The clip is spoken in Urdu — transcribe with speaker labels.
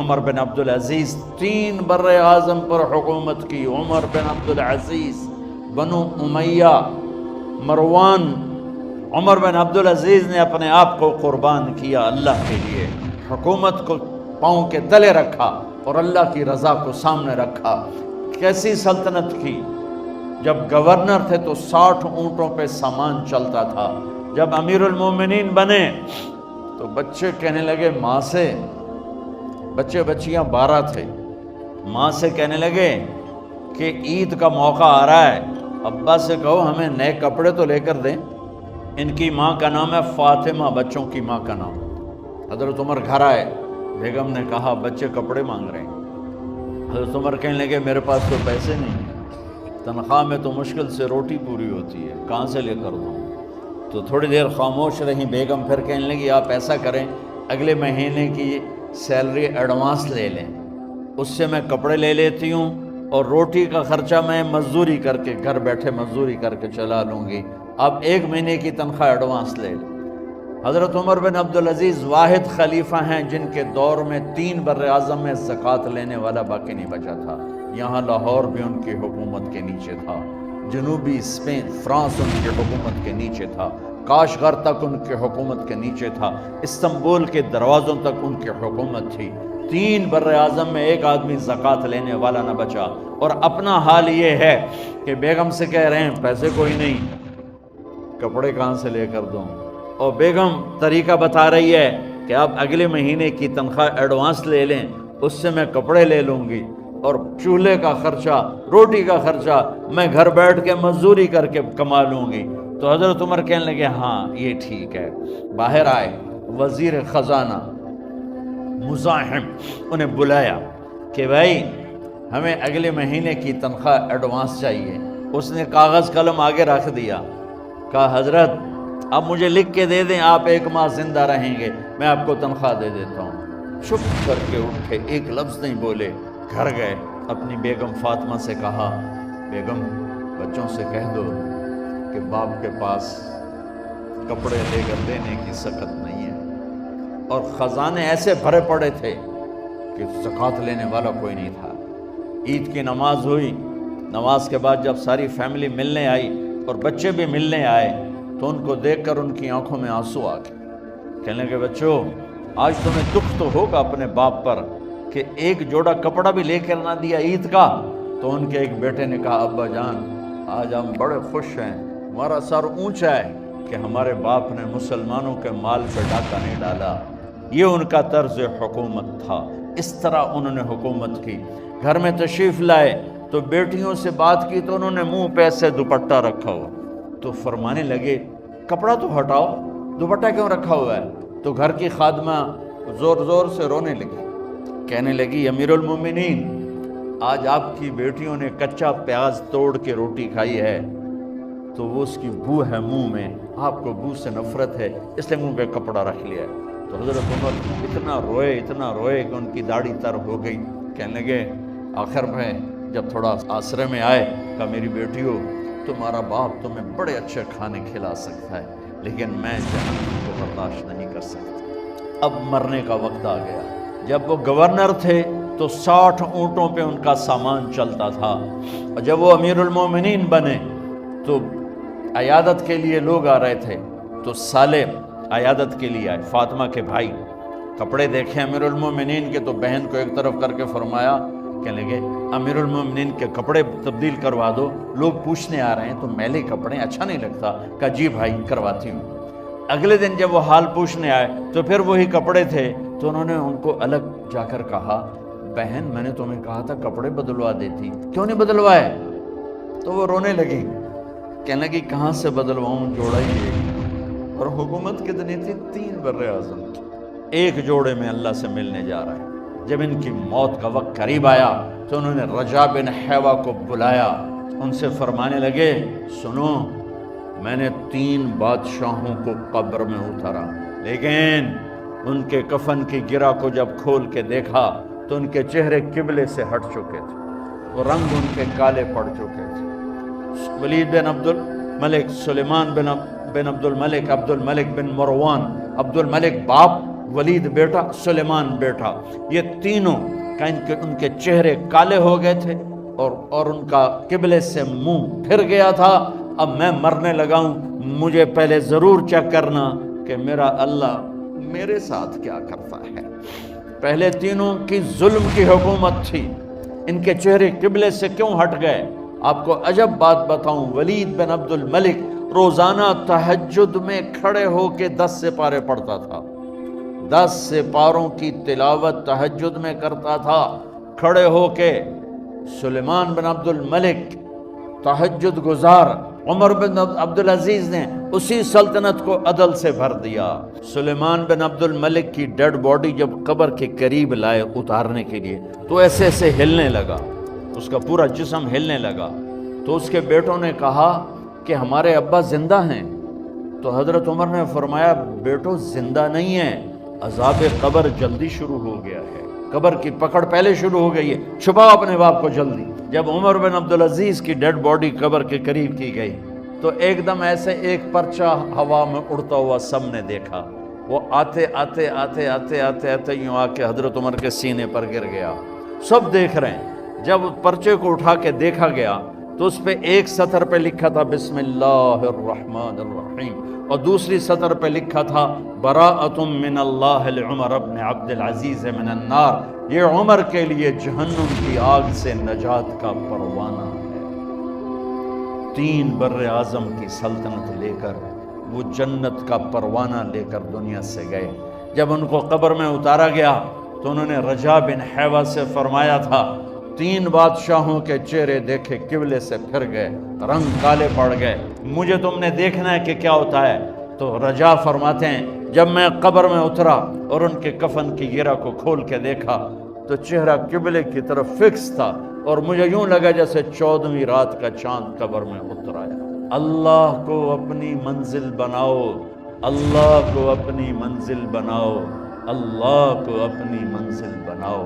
Speaker 1: عمر بن عبدالعزیز 3 بر اعظم پر حکومت کی. عمر بن عبدالعزیز، بنو امیہ، مروان. عمر بن عبدالعزیز نے اپنے آپ کو قربان کیا اللہ کے لیے، حکومت کو پاؤں کے تلے رکھا اور اللہ کی رضا کو سامنے رکھا. کیسی سلطنت کی؟ جب گورنر تھے تو 60 اونٹوں پہ سامان چلتا تھا. جب امیر المومنین بنے تو بچے کہنے لگے ماں سے، بچے بچیاں 12 تھے، ماں سے کہنے لگے کہ عید کا موقع آ رہا ہے، ابا سے کہو ہمیں نئے کپڑے تو لے کر دیں. ان کی ماں کا نام ہے فاطمہ، بچوں کی ماں کا نام. حضرت عمر گھر آئے، بیگم نے کہا بچے کپڑے مانگ رہے ہیں. حضرت عمر کہنے لگے میرے پاس تو پیسے نہیں ہیں، تنخواہ میں تو مشکل سے روٹی پوری ہوتی ہے، کہاں سے لے کر دوں؟ تو تھوڑی دیر خاموش رہیں بیگم، پھر کہنے لگی آپ ایسا کریں اگلے مہینے کی سیلری ایڈوانس لے لیں، اس سے میں کپڑے لے لیتی ہوں اور روٹی کا خرچہ میں مزدوری کر کے گھر بیٹھے مزدوری کر کے چلا لوں گی، آپ 1 مہینے کی تنخواہ ایڈوانس لے لیں. حضرت عمر بن عبدالعزیز واحد خلیفہ ہیں جن کے دور میں 3 بر اعظم میں زکوٰۃ لینے والا باقی نہیں بچا تھا. یہاں لاہور بھی ان کی حکومت کے نیچے تھا، جنوبی اسپین فرانس ان کی حکومت کے نیچے تھا، کاشغر تک ان کی حکومت کے نیچے تھا، استنبول کے دروازوں تک ان کی حکومت تھی. 3 بر اعظم میں ایک آدمی زکوٰۃ لینے والا نہ بچا. اور اپنا حال یہ ہے کہ بیگم سے کہہ رہے ہیں پیسے کوئی نہیں، کپڑے کہاں سے لے کر دوں؟ اور بیگم طریقہ بتا رہی ہے کہ آپ اگلے مہینے کی تنخواہ ایڈوانس لے لیں، اس سے میں کپڑے لے لوں گی اور چولہے کا خرچہ، روٹی کا خرچہ میں گھر بیٹھ کے مزدوری کر کے کما لوں گی. تو حضرت عمر کہنے لگے ہاں یہ ٹھیک ہے. باہر آئے وزیر خزانہ مزاحم، انہیں بلایا کہ بھائی ہمیں اگلے مہینے کی تنخواہ ایڈوانس چاہیے. اس نے کاغذ قلم آگے رکھ دیا، کہا حضرت اب مجھے لکھ کے دے دیں، آپ 1 ماہ زندہ رہیں گے، میں آپ کو تنخواہ دے دیتا ہوں. چپ کر کے اٹھے، ایک لفظ نہیں بولے. گھر گئے، اپنی بیگم فاطمہ سے کہا بیگم بچوں سے کہہ دو کہ باپ کے پاس کپڑے لے کر دینے کی سخت نہیں ہے. اور خزانے ایسے بھرے پڑے تھے کہ زکوٰۃ لینے والا کوئی نہیں تھا. عید کی نماز ہوئی، نماز کے بعد جب ساری فیملی ملنے آئی اور بچے بھی ملنے آئے تو ان کو دیکھ کر ان کی آنکھوں میں آنسو آ گئے. کہنے لگے بچوں آج تمہیں دکھ تو ہوگا اپنے باپ پر کہ ایک جوڑا کپڑا بھی لے کر نہ دیا عید کا. تو ان کے ایک بیٹے نے کہا ابا جان آج ہم بڑے خوش ہیں، ہمارا سر اونچا ہے کہ ہمارے باپ نے مسلمانوں کے مال پہ ڈاکہ نہیں ڈالا. یہ ان کا طرز حکومت تھا، اس طرح انہوں نے حکومت کی. گھر میں تشریف لائے تو بیٹیوں سے بات کی تو انہوں نے منہ پہ سے دوپٹہ رکھا ہوا. تو فرمانے لگے کپڑا تو ہٹاؤ، دوپٹہ کیوں رکھا ہوا ہے؟ تو گھر کی خادمہ زور زور سے رونے لگی، کہنے لگی امیر المومنین آج آپ کی بیٹیوں نے کچا پیاز توڑ کے روٹی کھائی ہے تو وہ اس کی بو ہے منہ میں، آپ کو بو سے نفرت ہے اس لیے منہ پہ کپڑا رکھ لیا ہے. تو حضرت عمر اتنا روئے کہ ان کی داڑھی تر ہو گئی. کہنے لگے آخر میں جب تھوڑا آسرے میں آئے کہا میری بیٹیوں تمہارا باپ تمہیں بڑے اچھے کھانے کھلا سکتا ہے لیکن میں جہنم کو برداشت نہیں کر سکتا. اب مرنے کا وقت آ گیا. جب وہ گورنر تھے تو 60 اونٹوں پہ ان کا سامان چلتا تھا، اور جب وہ امیر المومنین بنے تو عیادت کے لیے لوگ آ رہے تھے تو سالے عیادت کے لیے آئے. فاطمہ کے بھائی کپڑے دیکھیں امیر المومنین کے تو بہن کو ایک طرف کر کے فرمایا، کہنے لگے امیر المومنین کے کپڑے تبدیل کروا دو، لوگ پوچھنے آ رہے ہیں تو میلے کپڑے اچھا نہیں لگتا. کہا جی بھائی کرواتی ہوں. اگلے دن جب وہ حال پوچھنے آئے تو پھر وہی کپڑے تھے تو انہوں نے ان کو الگ جا کر کہا بہن میں نے تمہیں کہا تھا کپڑے بدلوا دیتی، کیوں نہیں بدلوائے؟ تو وہ رونے لگی، کہنے لگی کہاں سے بدلواؤں، جوڑا ہی ایک، اور حکومت کتنی تھی 3 بر اعظم کی. ایک جوڑے میں اللہ سے ملنے جا رہا ہے. جب ان کی موت کا وقت قریب آیا تو انہوں نے رجا بن حیوہ کو بلایا، ان سے فرمانے لگے سنو میں نے 3 بادشاہوں کو قبر میں اتارا لیکن ان کے کفن کی گرہ کو جب کھول کے دیکھا تو ان کے چہرے قبلے سے ہٹ چکے تھے، وہ رنگ ان کے کالے پڑ چکے تھے. ولید بن عبد الملک، سلیمان بن عبد الملک، عبد الملک بن مروان، عبد الملک باپ، ولید بیٹا، سلیمان بیٹا، یہ تینوں کا ان کے چہرے کالے ہو گئے تھے اور ان کا قبلے سے منہ پھر گیا تھا۔ اب میں مرنے لگا ہوں، مجھے پہلے ضرور چیک کرنا کہ میرا اللہ میرے ساتھ کیا کرتا ہے۔ پہلے تینوں کی ظلم کی حکومت تھی، ان کے چہرے قبلے سے کیوں ہٹ گئے؟ آپ کو عجب بات بتاؤں، ولید بن عبد الملک روزانہ تہجد میں کھڑے ہو کے 10 سپارے پڑھتا تھا، 10 سپاروں کی تلاوت تہجد میں کرتا تھا کھڑے ہو کے۔ سلیمان بن عبد الملک تہجد گزار، عمر بن عبدالعزیز نے اسی سلطنت کو عدل سے بھر دیا۔ سلیمان بن عبد الملک کی ڈیڈ باڈی جب قبر کے قریب لائے اتارنے کے لیے تو ایسے ایسے ہلنے لگا، اس کا پورا جسم ہلنے لگا۔ تو اس کے بیٹوں نے کہا کہ ہمارے ابا زندہ ہیں۔ تو حضرت عمر نے فرمایا بیٹو زندہ نہیں ہے، عذاب قبر جلدی شروع ہو گیا ہے، قبر کی پکڑ پہلے شروع ہو گئی ہے، چھپاؤ اپنے باپ کو جلدی۔ جب عمر بن عبدالعزیز کی ڈیڈ باڈی قبر کے قریب کی گئی تو ایک دم ایسے ایک پرچہ ہوا میں اڑتا ہوا سب نے دیکھا، وہ آتے آتے آتے آتے آتے آتے یوں آ کے حضرت عمر کے سینے پر گر گیا۔ سب دیکھ رہے ہیں۔ جب پرچے کو اٹھا کے دیکھا گیا تو اس پہ ایک سطر پہ لکھا تھا بسم اللہ الرحمن الرحیم، اور دوسری سطر پہ لکھا تھا براءۃ من اللہ لعمر بن عبد العزیز من النار، یہ عمر کے لیے جہنم کی آگ سے نجات کا پروانہ ہے۔ 3 بر اعظم کی سلطنت لے کر وہ جنت کا پروانہ لے کر دنیا سے گئے۔ جب ان کو قبر میں اتارا گیا تو انہوں نے رجا بن حیوہ سے فرمایا تھا 3 بادشاہوں کے چہرے دیکھے قبلے سے پھر گئے، رنگ کالے پڑ گئے، مجھے تم نے دیکھنا ہے کہ کیا ہوتا ہے۔ تو رجا فرماتے ہیں جب میں قبر میں اترا اور ان کے کفن کی گرہ کو کھول کے دیکھا تو چہرہ قبلے کی طرف فکس تھا، اور مجھے یوں لگا جیسے 14ویں رات کا چاند قبر میں اتر آیا۔ اللہ کو اپنی منزل بناؤ، اللہ کو اپنی منزل بناؤ، اللہ کو اپنی منزل بناؤ۔